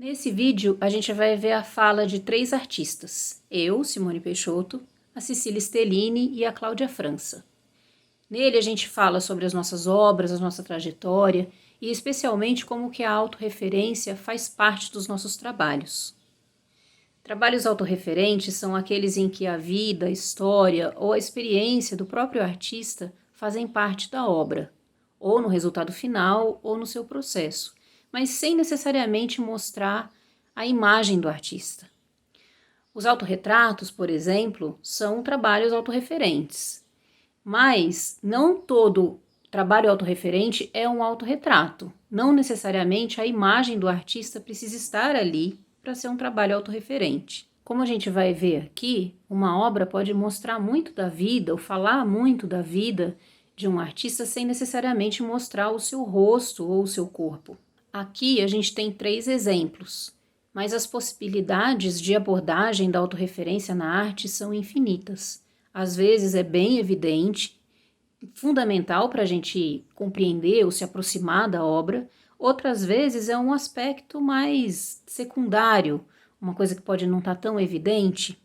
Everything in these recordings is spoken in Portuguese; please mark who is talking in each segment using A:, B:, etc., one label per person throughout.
A: Nesse vídeo, a gente vai ver a fala de 3 artistas, eu, Simone Peixoto, a Cecília Stellini e a Cláudia França. Nele a gente fala sobre as nossas obras, a nossa trajetória e especialmente como que a autorreferência faz parte dos nossos trabalhos. Trabalhos autorreferentes são aqueles em que a vida, a história ou a experiência do próprio artista fazem parte da obra, ou no resultado final ou no seu processo, mas sem necessariamente mostrar a imagem do artista. Os autorretratos, por exemplo, são trabalhos autorreferentes, mas não todo trabalho autorreferente é um autorretrato. Não necessariamente a imagem do artista precisa estar ali para ser um trabalho autorreferente. Como a gente vai ver aqui, uma obra pode mostrar muito da vida ou falar muito da vida de um artista sem necessariamente mostrar o seu rosto ou o seu corpo. Aqui a gente tem 3 exemplos, mas as possibilidades de abordagem da autorreferência na arte são infinitas. Às vezes é bem evidente, fundamental para a gente compreender ou se aproximar da obra, outras vezes é um aspecto mais secundário, uma coisa que pode não estar tão evidente.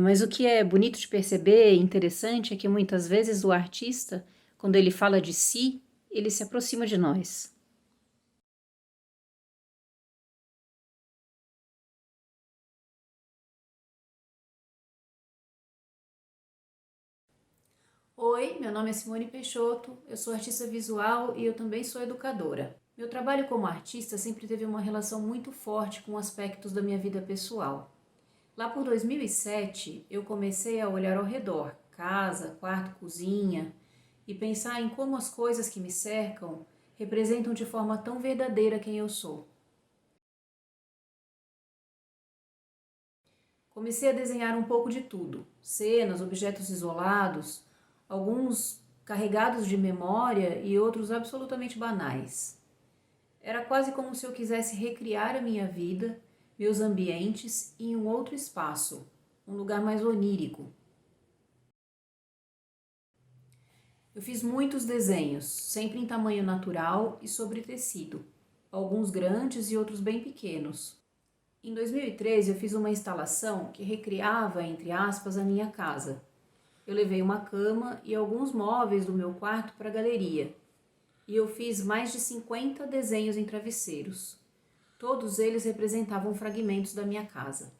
A: Mas o que é bonito de perceber, interessante, é que muitas vezes o artista, quando ele fala de si, ele se aproxima de nós. Oi, meu nome é Simone Peixoto, eu sou artista visual e eu também sou educadora. Meu trabalho como artista sempre teve uma relação muito forte com aspectos da minha vida pessoal. Lá por 2007, eu comecei a olhar ao redor, casa, quarto, cozinha, e pensar em como as coisas que me cercam representam de forma tão verdadeira quem eu sou. Comecei a desenhar um pouco de tudo, cenas, objetos isolados, alguns carregados de memória e outros absolutamente banais. Era quase como se eu quisesse recriar a minha vida, meus ambientes em um outro espaço, um lugar mais onírico. Eu fiz muitos desenhos, sempre em tamanho natural e sobre tecido, alguns grandes e outros bem pequenos. Em 2013 eu fiz uma instalação que recriava, entre aspas, a minha casa. Eu levei uma cama e alguns móveis do meu quarto para a galeria. E eu fiz mais de 50 desenhos em travesseiros. Todos eles representavam fragmentos da minha casa.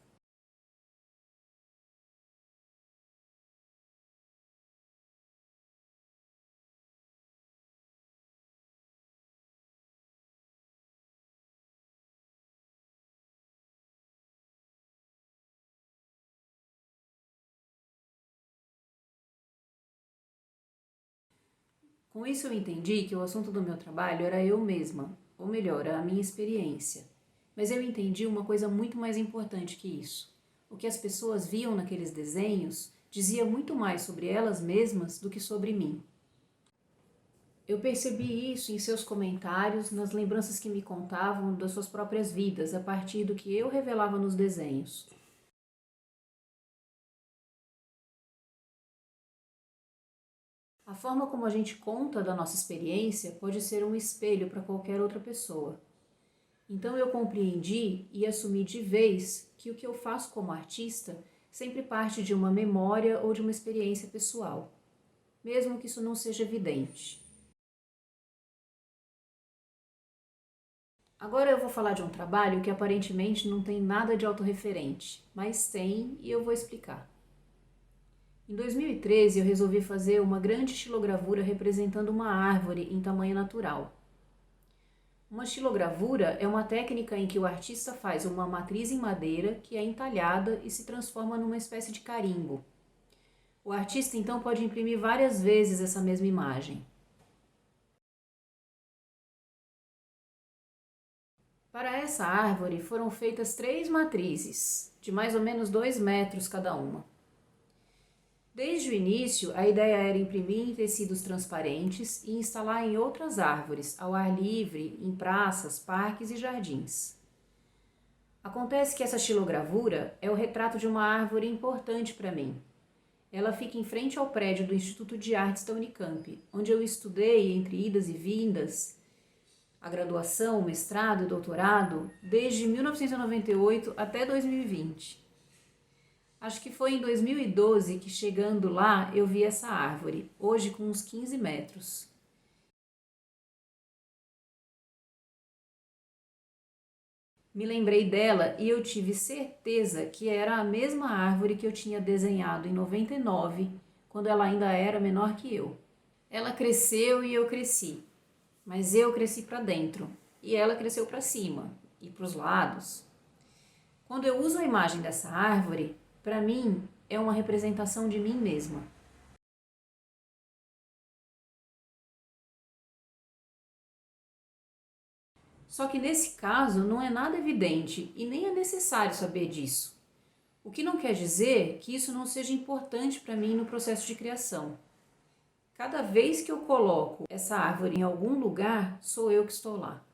A: Com isso eu entendi que o assunto do meu trabalho era eu mesma, ou melhor, a minha experiência. Mas eu entendi uma coisa muito mais importante que isso. O que as pessoas viam naqueles desenhos dizia muito mais sobre elas mesmas do que sobre mim. Eu percebi isso em seus comentários, nas lembranças que me contavam das suas próprias vidas, a partir do que eu revelava nos desenhos. A forma como a gente conta da nossa experiência pode ser um espelho para qualquer outra pessoa. Então eu compreendi e assumi de vez que o que eu faço como artista sempre parte de uma memória ou de uma experiência pessoal, mesmo que isso não seja evidente. Agora eu vou falar de um trabalho que aparentemente não tem nada de autorreferente, mas tem e eu vou explicar. Em 2013 eu resolvi fazer uma grande xilogravura representando uma árvore em tamanho natural. Uma xilogravura é uma técnica em que o artista faz uma matriz em madeira que é entalhada e se transforma numa espécie de carimbo. O artista então pode imprimir várias vezes essa mesma imagem. Para essa árvore foram feitas 3 matrizes, de mais ou menos 2 metros cada uma. Desde o início, a ideia era imprimir em tecidos transparentes e instalar em outras árvores, ao ar livre, em praças, parques e jardins. Acontece que essa xilogravura é o retrato de uma árvore importante para mim. Ela fica em frente ao prédio do Instituto de Artes da Unicamp, onde eu estudei, entre idas e vindas, a graduação, o mestrado e o doutorado desde 1998 até 2020. Acho que foi em 2012 que, chegando lá, eu vi essa árvore, hoje com uns 15 metros. Me lembrei dela e eu tive certeza que era a mesma árvore que eu tinha desenhado em 99, quando ela ainda era menor que eu. Ela cresceu e eu cresci, mas eu cresci para dentro e ela cresceu para cima e para os lados. Quando eu uso a imagem dessa árvore, para mim é uma representação de mim mesma. Só que nesse caso não é nada evidente e nem é necessário saber disso. O que não quer dizer que isso não seja importante para mim no processo de criação. Cada vez que eu coloco essa árvore em algum lugar, sou eu que estou lá.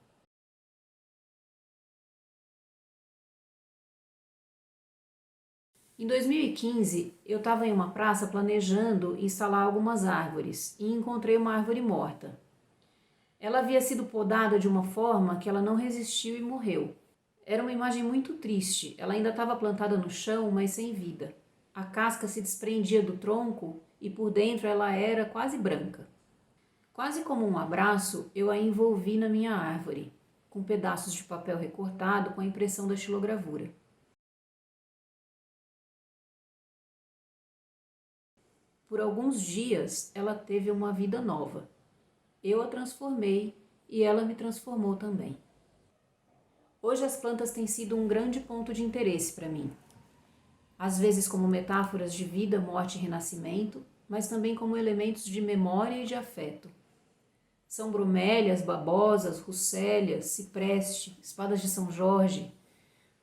A: Em 2015, eu estava em uma praça planejando instalar algumas árvores e encontrei uma árvore morta. Ela havia sido podada de uma forma que ela não resistiu e morreu. Era uma imagem muito triste. Ela ainda estava plantada no chão, mas sem vida. A casca se desprendia do tronco e por dentro ela era quase branca. Quase como um abraço, eu a envolvi na minha árvore, com pedaços de papel recortado com a impressão da xilogravura. Por alguns dias, ela teve uma vida nova. Eu a transformei e ela me transformou também. Hoje as plantas têm sido um grande ponto de interesse para mim. Às vezes como metáforas de vida, morte e renascimento, mas também como elementos de memória e de afeto. São bromélias, babosas, russélias, cipreste, espadas de São Jorge,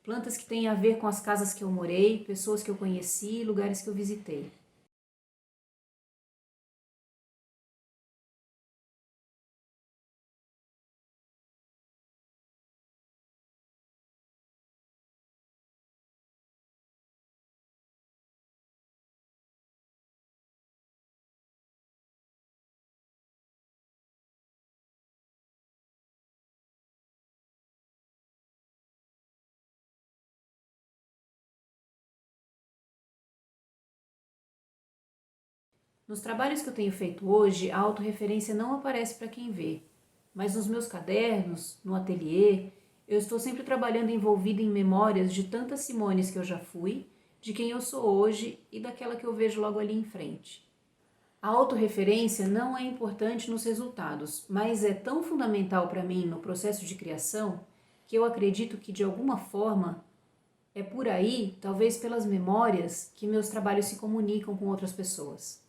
A: plantas que têm a ver com as casas que eu morei, pessoas que eu conheci e lugares que eu visitei. Nos trabalhos que eu tenho feito hoje, a autorreferência não aparece para quem vê, mas nos meus cadernos, no ateliê, eu estou sempre trabalhando envolvida em memórias de tantas Simones que eu já fui, de quem eu sou hoje e daquela que eu vejo logo ali em frente. A autorreferência não é importante nos resultados, mas é tão fundamental para mim no processo de criação que eu acredito que, de alguma forma, é por aí, talvez pelas memórias, que meus trabalhos se comunicam com outras pessoas.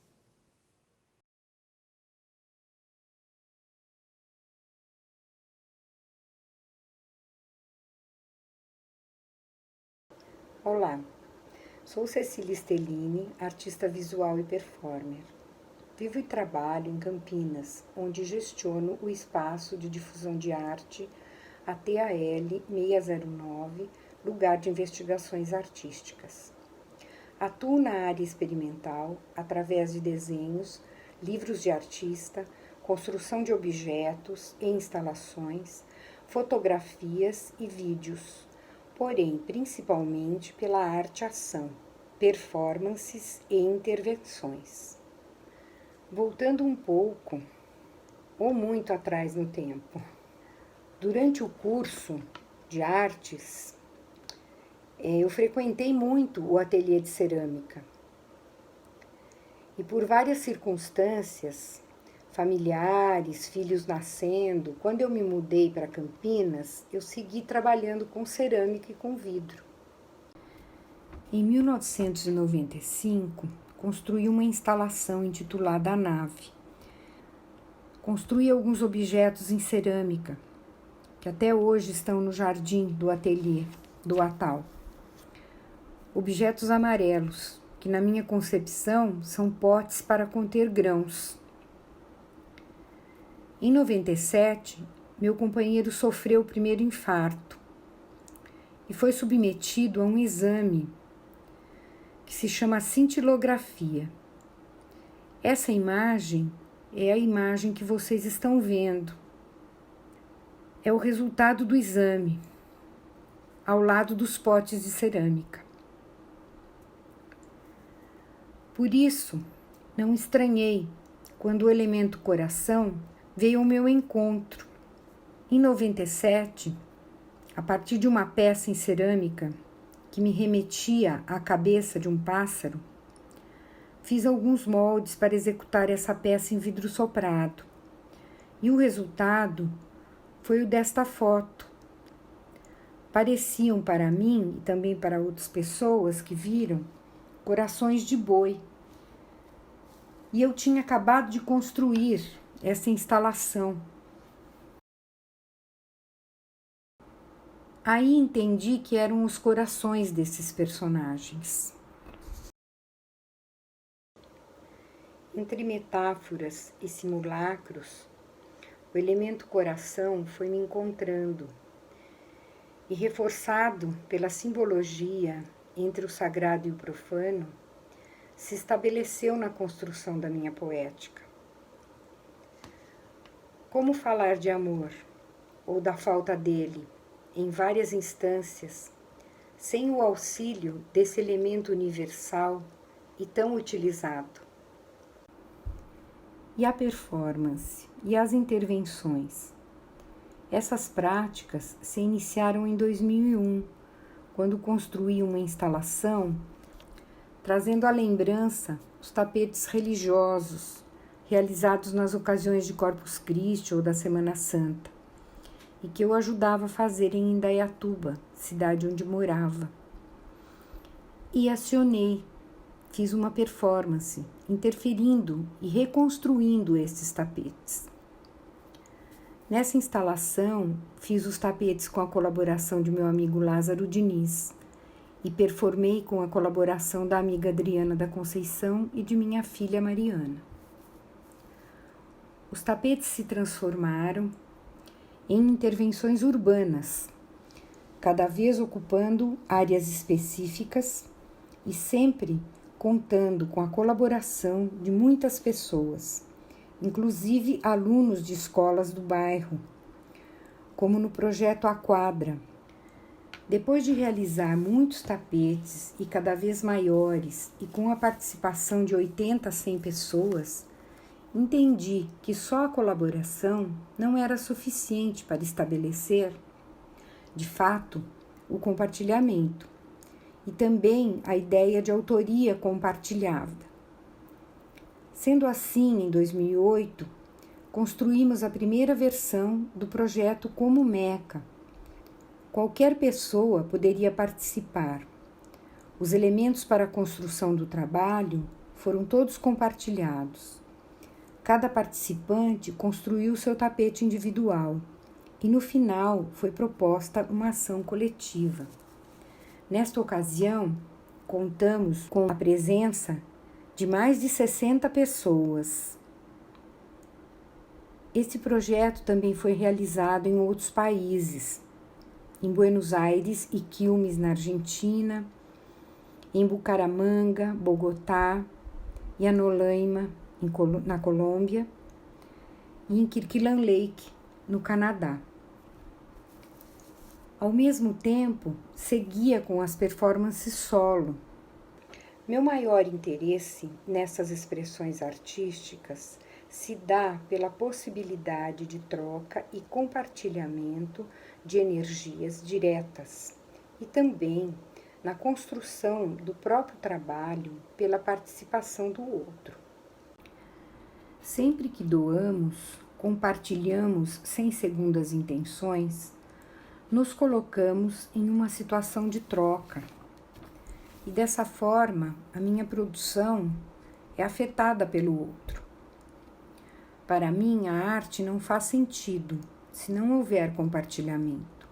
B: Olá, sou Cecília Stellini, artista visual e performer. Vivo e trabalho em Campinas, onde gestiono o espaço de difusão de arte ATAL 609, lugar de investigações artísticas. Atuo na área experimental através de desenhos, livros de artista, construção de objetos e instalações, fotografias e vídeos, porém principalmente pela arte-ação, performances e intervenções. Voltando um pouco, ou muito atrás no tempo, durante o curso de artes, eu frequentei muito o ateliê de cerâmica. E por várias circunstâncias, familiares, filhos nascendo, quando eu me mudei para Campinas, eu segui trabalhando com cerâmica e com vidro. Em 1995, construí uma instalação intitulada A Nave. Construí alguns objetos em cerâmica, que até hoje estão no jardim do ateliê do Atal. Objetos amarelos, que na minha concepção são potes para conter grãos. Em 97, meu companheiro sofreu o primeiro infarto e foi submetido a um exame que se chama cintilografia. Essa imagem é a imagem que vocês estão vendo. é o resultado do exame, ao lado dos potes de cerâmica. Por isso, não estranhei quando o elemento coração veio ao meu encontro. Em 97, a partir de uma peça em cerâmica que me remetia à cabeça de um pássaro, fiz alguns moldes para executar essa peça em vidro soprado. E o resultado foi o desta foto. Pareciam para mim e também para outras pessoas que viram corações de boi. E eu tinha acabado de construir essa instalação. Aí entendi que eram os corações desses personagens. Entre metáforas e simulacros, o elemento coração foi me encontrando e, reforçado pela simbologia entre o sagrado e o profano, se estabeleceu na construção da minha poética. Como falar de amor, ou da falta dele, em várias instâncias, sem o auxílio desse elemento universal e tão utilizado? E a performance e as intervenções? Essas práticas se iniciaram em 2001, quando construí uma instalação trazendo à lembrança os tapetes religiosos realizados nas ocasiões de Corpus Christi ou da Semana Santa, e que eu ajudava a fazer em Indaiatuba, cidade onde morava. E acionei, fiz uma performance, interferindo e reconstruindo esses tapetes. Nessa instalação, fiz os tapetes com a colaboração de meu amigo Lázaro Diniz e performei com a colaboração da amiga Adriana da Conceição e de minha filha Mariana. Os tapetes se transformaram em intervenções urbanas, cada vez ocupando áreas específicas e sempre contando com a colaboração de muitas pessoas, inclusive alunos de escolas do bairro, como no projeto A Quadra. Depois de realizar muitos tapetes e cada vez maiores e com a participação de 80 a 100 pessoas, entendi que só a colaboração não era suficiente para estabelecer, de fato, o compartilhamento e também a ideia de autoria compartilhada. Sendo assim, em 2008, construímos a primeira versão do projeto Como Meca. Qualquer pessoa poderia participar. Os elementos para a construção do trabalho foram todos compartilhados. Cada participante construiu seu tapete individual e, no final, foi proposta uma ação coletiva. Nesta ocasião, contamos com a presença de mais de 60 pessoas. Esse projeto também foi realizado em outros países, em Buenos Aires e Quilmes, na Argentina, em Bucaramanga, Bogotá, Yanolaima, na Colômbia, e em Kirkland Lake, no Canadá. Ao mesmo tempo, seguia com as performances solo. Meu maior interesse nessas expressões artísticas se dá pela possibilidade de troca e compartilhamento de energias diretas e também na construção do próprio trabalho pela participação do outro. Sempre que doamos, compartilhamos sem segundas intenções, nos colocamos em uma situação de troca. E dessa forma, a minha produção é afetada pelo outro. Para mim, a arte não faz sentido se não houver compartilhamento.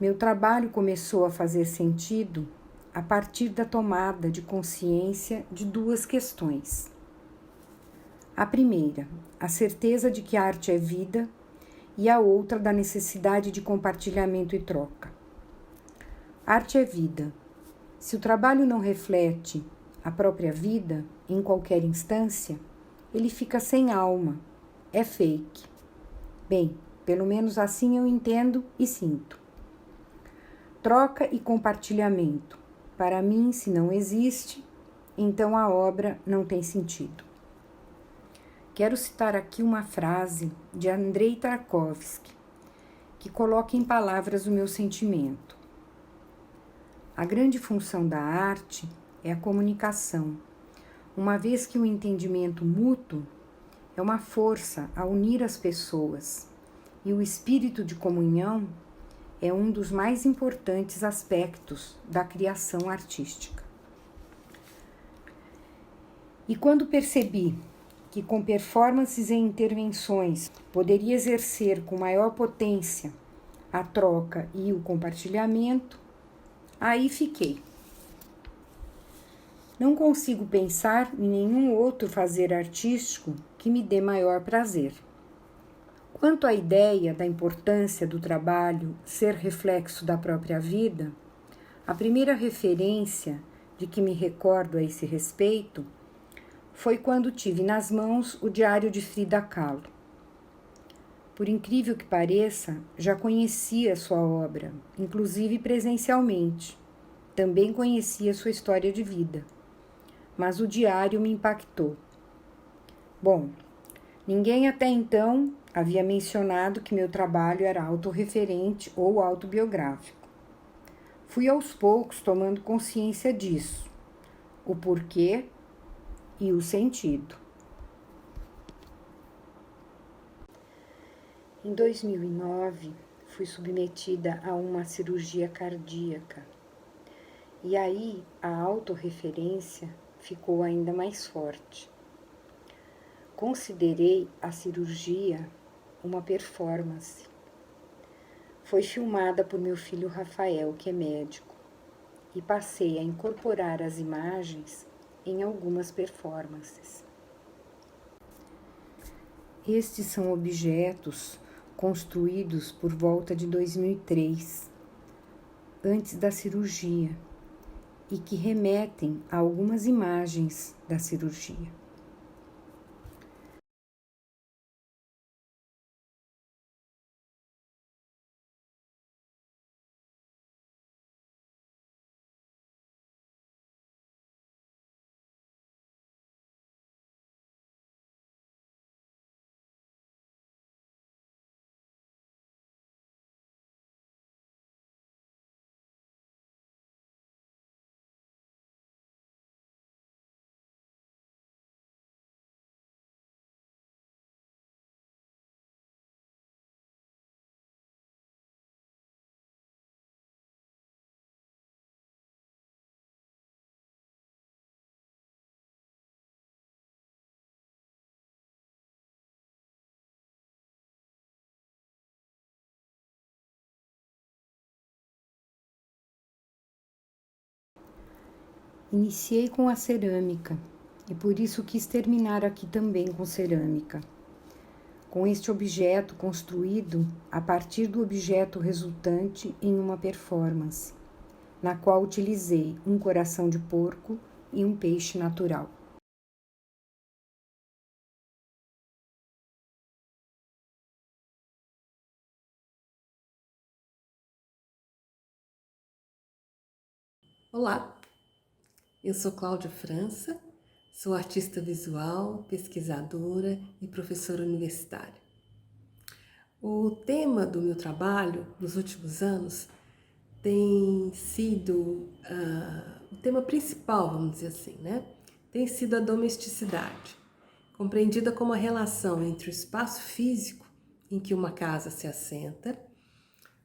B: Meu trabalho começou a fazer sentido a partir da tomada de consciência de duas questões. A primeira, a certeza de que a arte é vida, e a outra da necessidade de compartilhamento e troca. Arte é vida. Se o trabalho não reflete a própria vida, em qualquer instância, ele fica sem alma, é fake. Bem, Pelo menos assim eu entendo e sinto. Troca e compartilhamento. Para mim, se não existe, então a obra não tem sentido. Quero citar aqui uma frase de Andrei Tarkovsky, que coloca em palavras o meu sentimento. A grande função da arte é a comunicação, uma vez que o entendimento mútuo é uma força a unir as pessoas, e o espírito de comunhão é um dos mais importantes aspectos da criação artística. E quando percebi que com performances e intervenções poderia exercer com maior potência a troca e o compartilhamento, aí fiquei. Não consigo pensar em nenhum outro fazer artístico que me dê maior prazer. Quanto à ideia da importância do trabalho ser reflexo da própria vida, a primeira referência de que me recordo a esse respeito foi quando tive nas mãos o diário de Frida Kahlo. Por incrível que pareça, já conhecia sua obra, inclusive presencialmente. Também conhecia sua história de vida. Mas o diário me impactou. Bom, ninguém até então havia mencionado que meu trabalho era autorreferente ou autobiográfico. Fui aos poucos tomando consciência disso, o porquê e o sentido. Em 2009, fui submetida a uma cirurgia cardíaca. E aí a autorreferência ficou ainda mais forte. Considerei a cirurgia uma performance. Foi filmada por meu filho Rafael, que é médico, e passei a incorporar as imagens em algumas performances. Estes são objetos construídos por volta de 2003, antes da cirurgia, e que remetem a algumas imagens da cirurgia. Iniciei com a cerâmica e por isso quis terminar aqui também com cerâmica. Com este objeto construído a partir do objeto resultante em uma performance, na qual utilizei um coração de porco e um peixe natural.
C: Olá, eu sou Cláudia França, sou artista visual, pesquisadora e professora universitária. O tema do meu trabalho nos últimos anos tem sido o tema principal, vamos dizer assim, né? Tem sido a domesticidade, compreendida como a relação entre o espaço físico em que uma casa se assenta,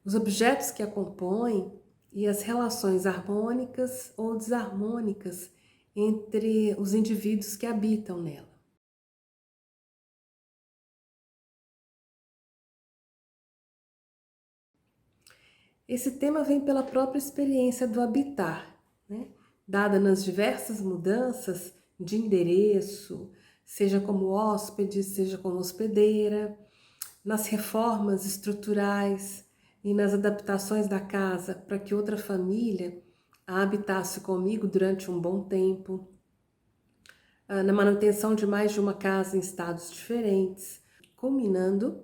C: os objetos que a compõem e as relações harmônicas ou desarmônicas entre os indivíduos que habitam nela. Esse tema vem pela própria experiência do habitar, né? Dada nas diversas mudanças de endereço, seja como hóspede, seja como hospedeira, nas reformas estruturais e nas adaptações da casa para que outra família a habitasse comigo durante um bom tempo, na manutenção de mais de uma casa em estados diferentes, culminando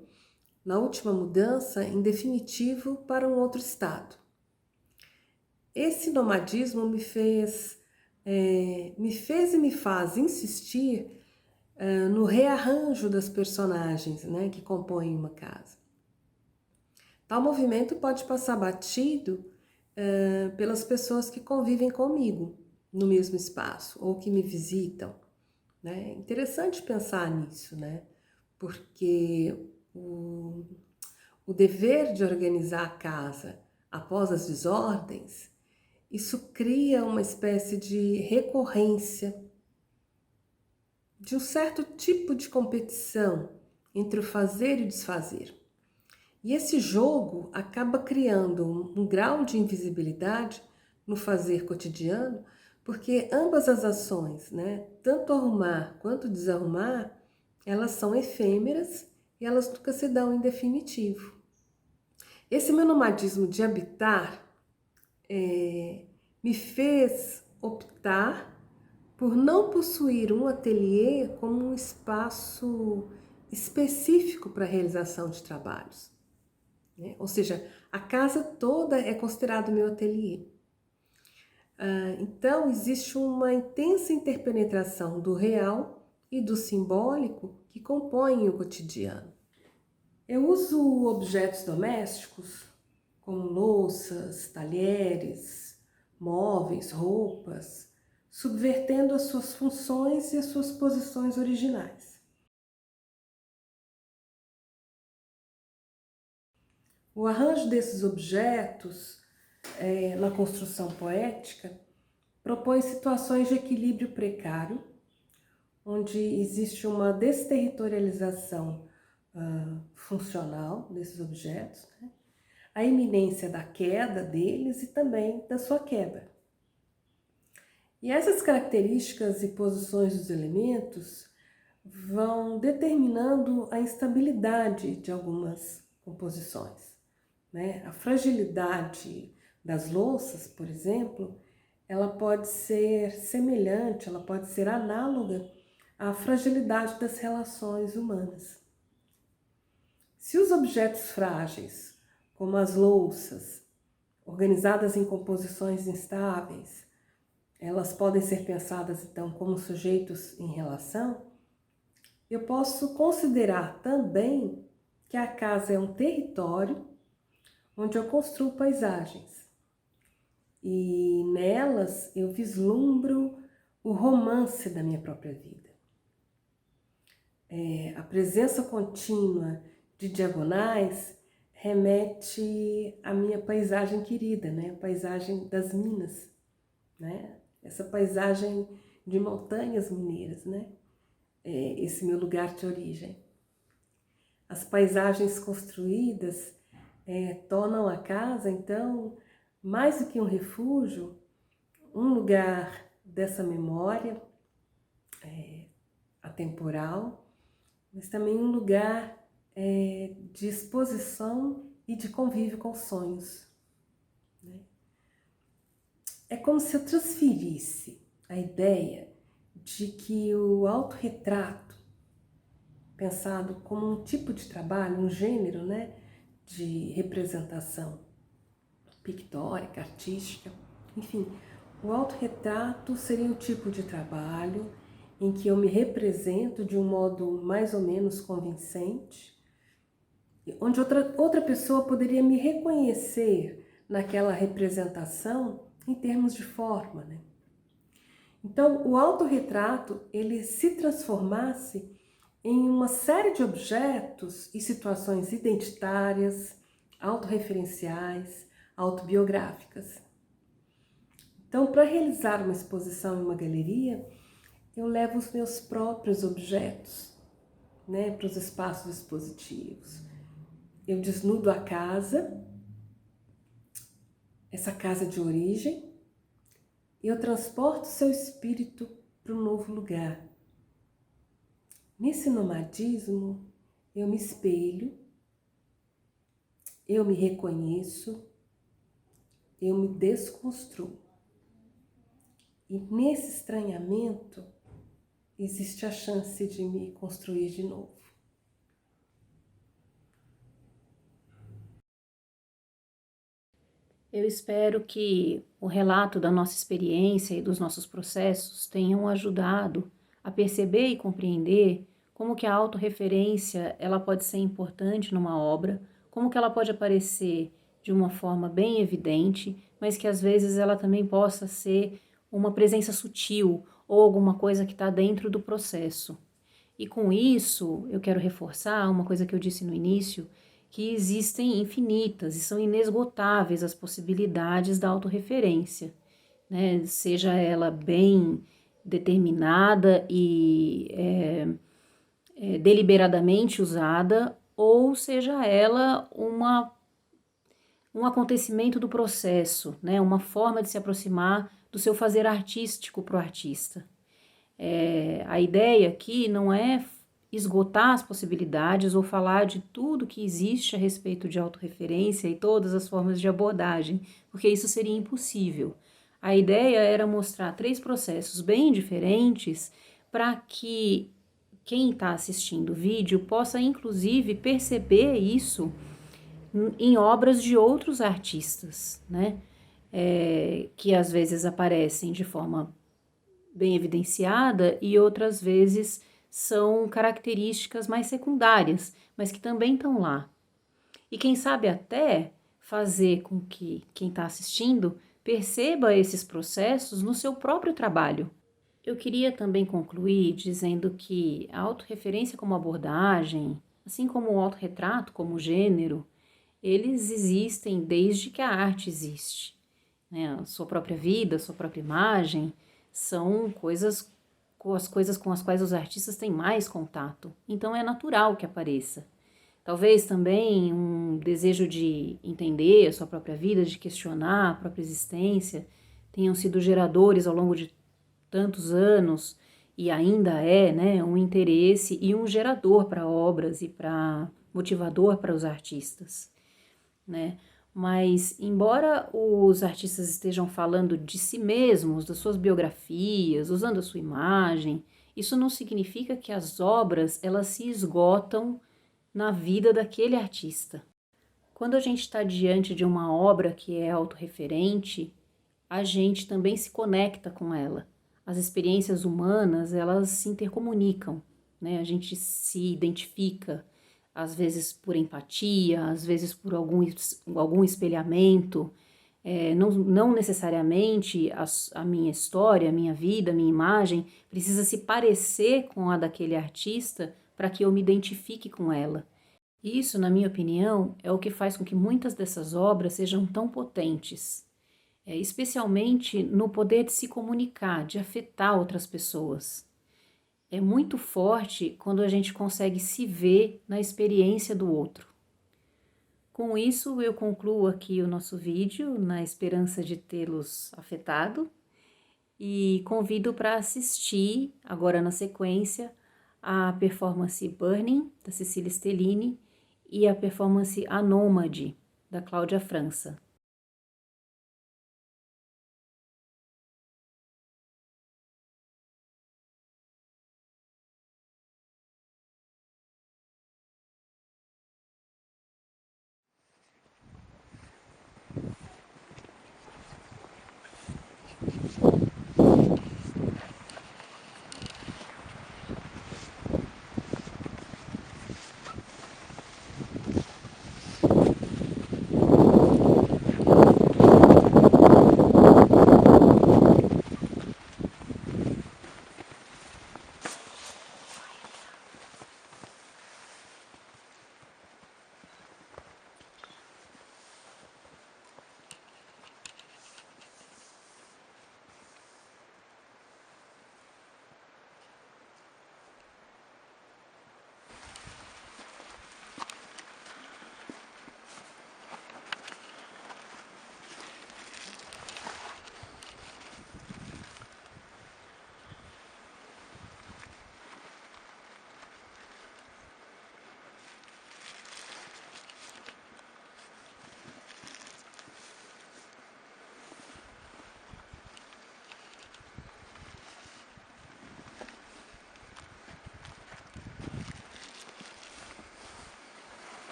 C: na última mudança, em definitivo, para um outro estado. Esse nomadismo me fez e me faz insistir no rearranjo das personagens, né, que compõem uma casa. Tal movimento pode passar batido pelas pessoas que convivem comigo no mesmo espaço ou que me visitam, né? É interessante pensar nisso, né? Porque o dever de organizar a casa após as desordens, isso cria uma espécie de recorrência de um certo tipo de competição entre o fazer e o desfazer. E esse jogo acaba criando um grau de invisibilidade no fazer cotidiano, porque ambas as ações, né, tanto arrumar quanto desarrumar, elas são efêmeras e elas nunca se dão em definitivo. Esse meu nomadismo de habitar me fez optar por não possuir um ateliê como um espaço específico para a realização de trabalhos, né? Ou seja, a casa toda é considerado meu ateliê. Então, existe uma intensa interpenetração do real e do simbólico que compõem o cotidiano. Eu uso objetos domésticos, como louças, talheres, móveis, roupas, subvertendo as suas funções e as suas posições originais. O arranjo desses objetos na construção poética propõe situações de equilíbrio precário, onde existe uma desterritorialização funcional desses objetos, né? A iminência da queda deles e também da sua quebra. E essas características e posições dos elementos vão determinando a instabilidade de algumas composições, né? A fragilidade das louças, por exemplo, ela pode ser semelhante, ela pode ser análoga à fragilidade das relações humanas. Se os objetos frágeis, como as louças, organizadas em composições instáveis, elas podem ser pensadas então como sujeitos em relação, eu posso considerar também que a casa é um território onde eu construo paisagens. E nelas eu vislumbro o romance da minha própria vida. A presença contínua de diagonais remete à minha paisagem querida, né? A paisagem das Minas, né? Essa paisagem de montanhas mineiras, né? Esse meu lugar de origem. As paisagens construídas tornam a casa, então, mais do que um refúgio, um lugar dessa memória atemporal, mas também um lugar de exposição e de convívio com sonhos, né? É como se eu transferisse a ideia de que o autorretrato, pensado como um tipo de trabalho, um gênero, né, de representação pictórica, artística, enfim, o autorretrato seria o tipo de trabalho em que eu me represento de um modo mais ou menos convincente, onde outra pessoa poderia me reconhecer naquela representação em termos de forma, né? Então, o autorretrato, ele se transformasse em uma série de objetos e situações identitárias, autorreferenciais, autobiográficas. Então, para realizar uma exposição em uma galeria, eu levo os meus próprios objetos, né, para os espaços expositivos. Eu desnudo a casa, essa casa de origem, e eu transporto seu espírito para um novo lugar. Nesse nomadismo, eu me espelho, eu me reconheço, eu me desconstruo. E nesse estranhamento, existe a chance de me construir de novo.
A: Eu espero que o relato da nossa experiência e dos nossos processos tenham ajudado a perceber e compreender como que a autorreferência ela pode ser importante numa obra, como que ela pode aparecer de uma forma bem evidente, mas que às vezes ela também possa ser uma presença sutil ou alguma coisa que está dentro do processo. E com isso, eu quero reforçar uma coisa que eu disse no início, que existem infinitas e são inesgotáveis as possibilidades da autorreferência, né? Seja ela bem determinada e deliberadamente usada, ou seja ela um acontecimento do processo, né? Uma forma de se aproximar do seu fazer artístico para o artista. A ideia aqui não é esgotar as possibilidades ou falar de tudo que existe a respeito de autorreferência e todas as formas de abordagem, porque isso seria impossível. A ideia era mostrar 3 processos bem diferentes para que quem está assistindo o vídeo possa, inclusive, perceber isso em obras de outros artistas, né? Que às vezes aparecem de forma bem evidenciada e outras vezes são características mais secundárias, mas que também estão lá. E quem sabe até fazer com que quem está assistindo perceba esses processos no seu próprio trabalho. Eu queria também concluir dizendo que a autorreferência como abordagem, assim como o autorretrato como gênero, eles existem desde que a arte existe, né? A sua própria vida, a sua própria imagem, são coisas com as quais os artistas têm mais contato. Então é natural que apareça. Talvez também um desejo de entender a sua própria vida, de questionar a própria existência, tenham sido geradores ao longo de tantos anos e ainda né, um interesse e um gerador para obras e para motivador para os artistas, né? Mas, embora os artistas estejam falando de si mesmos, das suas biografias, usando a sua imagem, isso não significa que as obras elas se esgotam na vida daquele artista. Quando a gente está diante de uma obra que é autorreferente, a gente também se conecta com ela. As experiências humanas, elas se intercomunicam, né? A gente se identifica, às vezes por empatia, às vezes por algum espelhamento. Não necessariamente a minha história, a minha vida, a minha imagem precisa se parecer com a daquele artista para que eu me identifique com ela. Isso, na minha opinião, é o que faz com que muitas dessas obras sejam tão potentes, especialmente no poder de se comunicar, de afetar outras pessoas. É muito forte quando a gente consegue se ver na experiência do outro. Com isso, eu concluo aqui o nosso vídeo, na esperança de tê-los afetado, e convido para assistir, agora na sequência, a performance Burning, da Cecília Stellini, e a performance A Nômade, da Cláudia França.